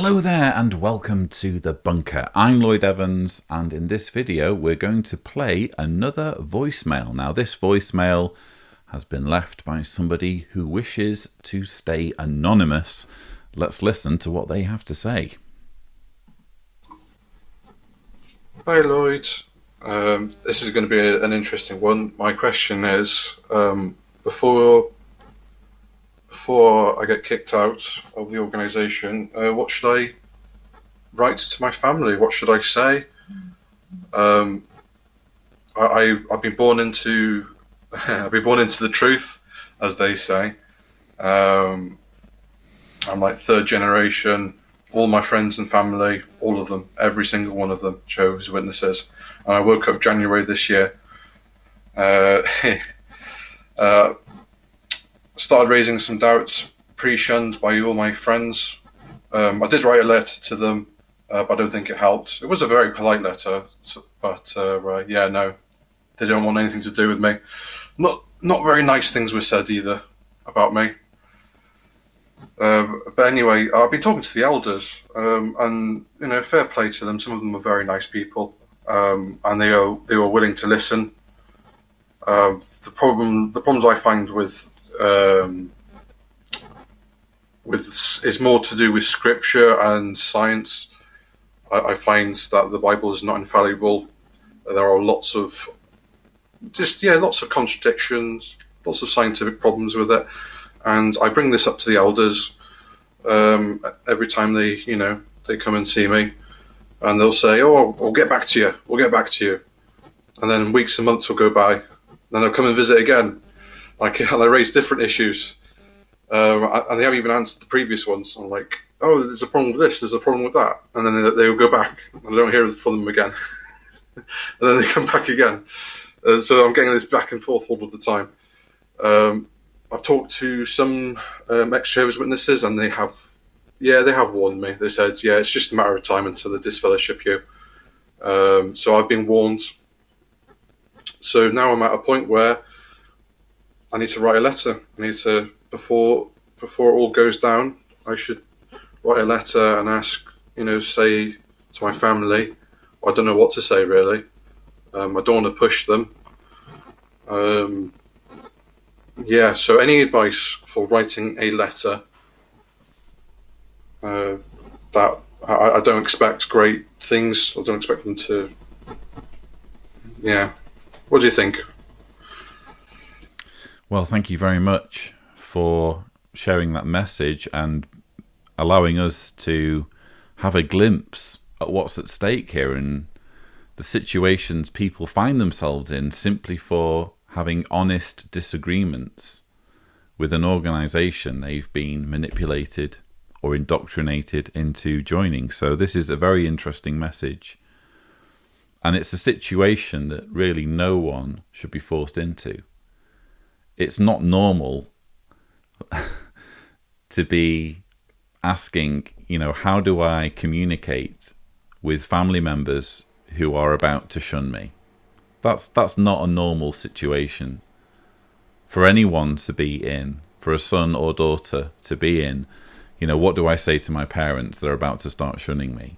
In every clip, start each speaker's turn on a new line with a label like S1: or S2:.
S1: Hello there and welcome to The Bunker. I'm Lloyd Evans, and in this video we're going to play another voicemail. Now this voicemail has been left by somebody who wishes to stay anonymous. Let's listen to what they have to say.
S2: Hi Lloyd, this is going to be an interesting one. My question is, before I get kicked out of the organisation, what should I write to my family? What should I say? I've been born into I've been born into the truth, as they say. I'm like third generation. All my friends and family, all of them, every single one of them, Jehovah's Witnesses. And I woke up January this year. Started raising some doubts, pre-shunned by all my friends. I did write a letter to them, but I don't think it helped. It was a very polite letter, but no, they don't want anything to do with me. Not very nice things were said either about me. But anyway, I've been talking to the elders, and fair play to them. Some of them are very nice people, and they were willing to listen. The problems I find with is more to do with scripture and science. I find that the Bible is not infallible. There are lots of contradictions, lots of scientific problems with it. And I bring this up to the elders every time they come and see me, and they'll say, "Oh, we'll get back to you. We'll get back to you." And then weeks and months will go by. Then they'll come and visit again, and I raise different issues, and they haven't even answered the previous ones. I'm like, "Oh, there's a problem with this. There's a problem with that," and then they'll go back, and I don't hear from them again, and then they come back again. So I'm getting this back and forth all of the time. I've talked to some ex-Jehovah's Witnesses, and they have warned me. They said, it's just a matter of time until they disfellowship you. So I've been warned. So now I'm at a point where I need to write a letter. I need to, before it all goes down, I should write a letter and ask, say to my family. I don't know what to say really. I don't want to push them. So any advice for writing a letter? That I don't expect great things. I don't expect them to. Yeah. What do you think?
S1: Well, thank you very much for sharing that message and allowing us to have a glimpse at what's at stake here and the situations people find themselves in simply for having honest disagreements with an organisation they've been manipulated or indoctrinated into joining. So this is a very interesting message. And it's a situation that really no one should be forced into. It's not normal to be asking, how do I communicate with family members who are about to shun me? That's not a normal situation for anyone to be in, for a son or daughter to be in. What do I say to my parents? They're about to start shunning me.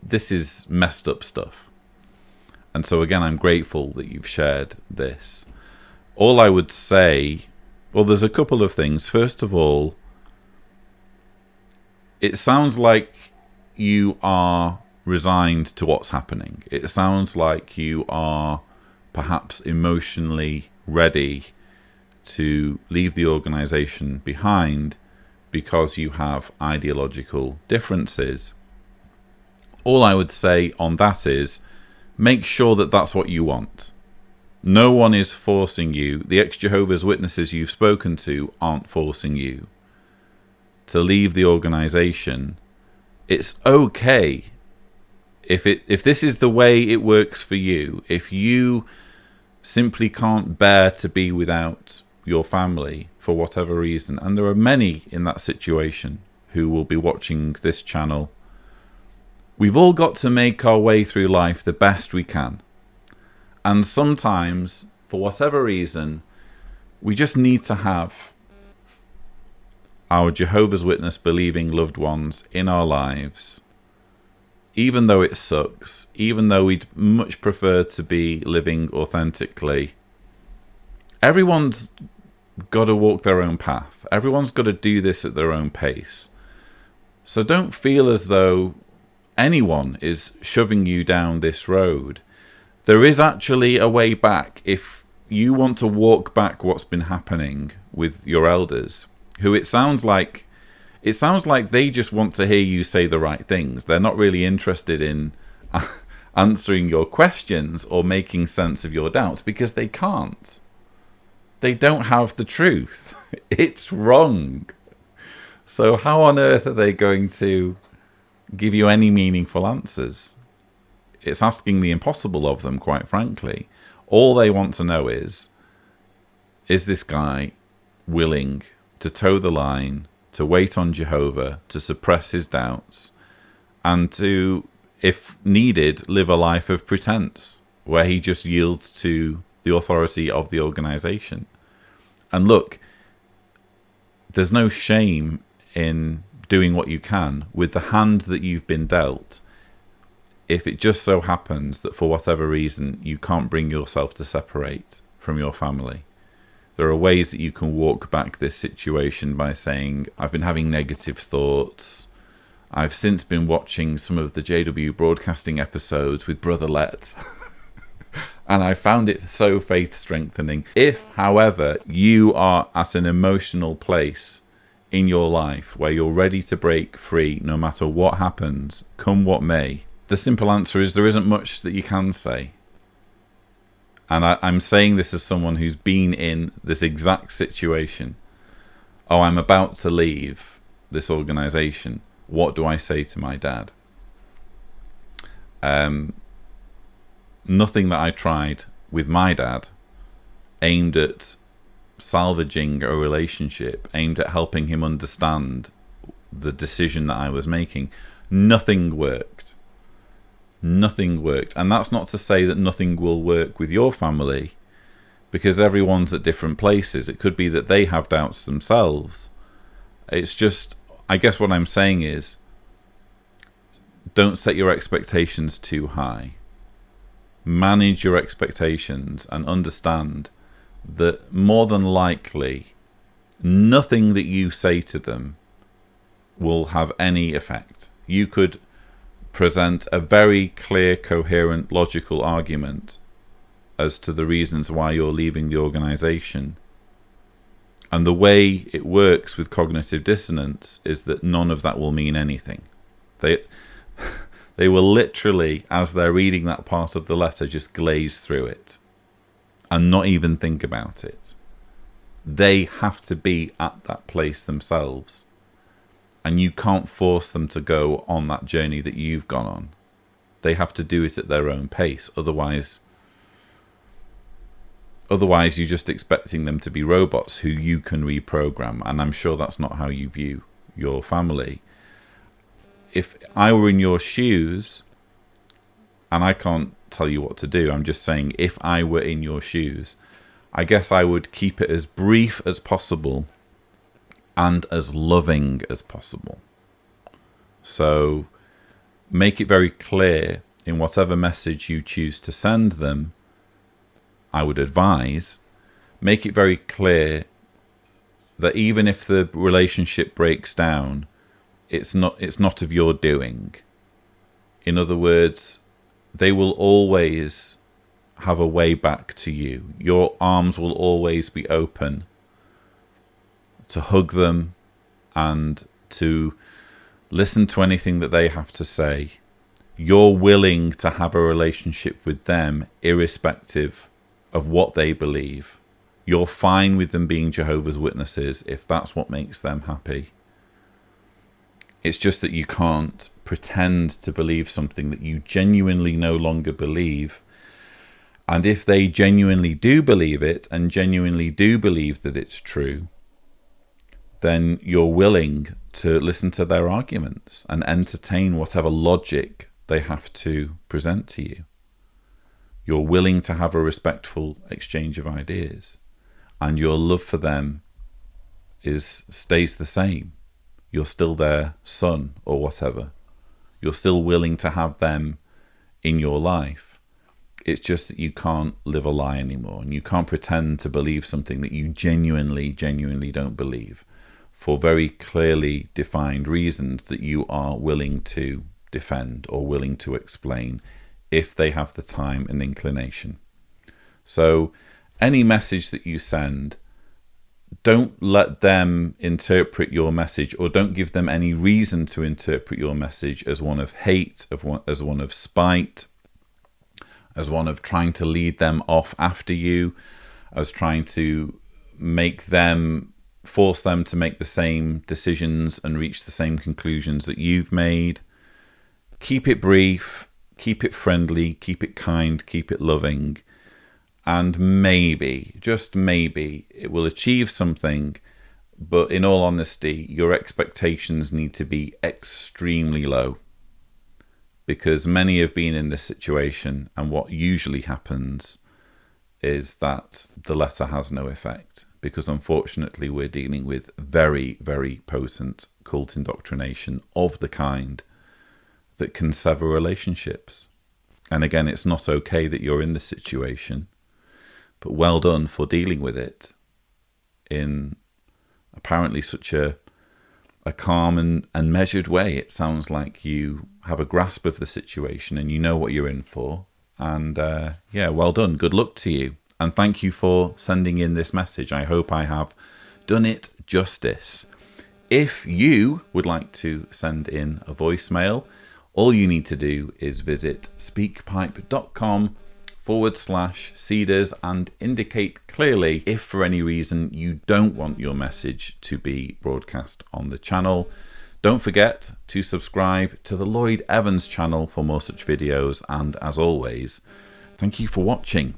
S1: This is messed up stuff. And so again, I'm grateful that you've shared this. All I would say, there's a couple of things. First of all, it sounds like you are resigned to what's happening. It sounds like you are perhaps emotionally ready to leave the organisation behind because you have ideological differences. All I would say on that is, make sure that that's what you want. No one is forcing you. The ex-Jehovah's Witnesses you've spoken to aren't forcing you to leave the organisation. It's okay if this is the way it works for you. If you simply can't bear to be without your family for whatever reason, and there are many in that situation who will be watching this channel, we've all got to make our way through life the best we can. And sometimes, for whatever reason, we just need to have our Jehovah's Witness believing loved ones in our lives, even though it sucks, even though we'd much prefer to be living authentically, everyone's got to walk their own path. Everyone's got to do this at their own pace. So don't feel as though anyone is shoving you down this road. There is actually a way back if you want to walk back what's been happening with your elders, who it sounds like they just want to hear you say the right things. They're not really interested in answering your questions or making sense of your doubts, because they can't. They don't have the truth. It's wrong. So how on earth are they going to give you any meaningful answers? It's asking the impossible of them, quite frankly. All they want to know is this guy willing to toe the line, to wait on Jehovah, to suppress his doubts, and to, if needed, live a life of pretense, where he just yields to the authority of the organization. And look, there's no shame in doing what you can with the hand that you've been dealt. If it just so happens that for whatever reason you can't bring yourself to separate from your family, there are ways that you can walk back this situation by saying, I've been having negative thoughts. I've since been watching some of the JW broadcasting episodes with Brother Let, and I found it so faith strengthening. If, however, you are at an emotional place in your life where you're ready to break free no matter what happens, come what may, the simple answer is there isn't much that you can say. And I'm saying this as someone who's been in this exact situation. Oh, I'm about to leave this organization. What do I say to my dad? Nothing that I tried with my dad aimed at salvaging a relationship, aimed at helping him understand the decision that I was making. Nothing worked. Nothing worked. And that's not to say that nothing will work with your family, because everyone's at different places. It could be that they have doubts themselves. It's just, I guess what I'm saying is, don't set your expectations too high. Manage your expectations and understand that more than likely nothing that you say to them will have any effect. You could present a very clear, coherent, logical argument as to the reasons why you're leaving the organization. And the way it works with cognitive dissonance is that none of that will mean anything. They will literally, as they're reading that part of the letter, just glaze through it and not even think about it. They have to be at that place themselves. And you can't force them to go on that journey that you've gone on. They have to do it at their own pace. Otherwise you're just expecting them to be robots who you can reprogram. And I'm sure that's not how you view your family. If I were in your shoes, and I can't tell you what to do, I'm just saying, if I were in your shoes, I guess I would keep it as brief as possible and as loving as possible. So make it very clear in whatever message you choose to send them. I would advise, make it very clear that even if the relationship breaks down, it's not of your doing. In other words, they will always have a way back to you. Your arms will always be open to hug them and to listen to anything that they have to say. You're willing to have a relationship with them irrespective of what they believe. You're fine with them being Jehovah's Witnesses if that's what makes them happy. It's just that you can't pretend to believe something that you genuinely no longer believe. And if they genuinely do believe it and genuinely do believe that it's true, then you're willing to listen to their arguments and entertain whatever logic they have to present to you. You're willing to have a respectful exchange of ideas, and your love for them stays the same. You're still their son or whatever. You're still willing to have them in your life. It's just that you can't live a lie anymore, and you can't pretend to believe something that you genuinely don't believe, for very clearly defined reasons that you are willing to defend or willing to explain if they have the time and inclination. So any message that you send, don't let them interpret your message, or don't give them any reason to interpret your message as one of hate, as one of spite, as one of trying to lead them off after you, as trying to force them to make the same decisions and reach the same conclusions that you've made. Keep it brief, keep it friendly, keep it kind, keep it loving, and maybe, just maybe, it will achieve something. But in all honesty, your expectations need to be extremely low, because many have been in this situation, and what usually happens is that the letter has no effect, because unfortunately we're dealing with very, very potent cult indoctrination of the kind that can sever relationships. And again, it's not okay that you're in this situation, but well done for dealing with it in apparently such a calm and measured way. It sounds like you have a grasp of the situation and you know what you're in for. And yeah, well done. Good luck to you. And thank you for sending in this message. I hope I have done it justice. If you would like to send in a voicemail, all you need to do is visit speakpipe.com/Cedars and indicate clearly if for any reason you don't want your message to be broadcast on the channel. Don't forget to subscribe to the Lloyd Evans channel for more such videos, and as always, thank you for watching.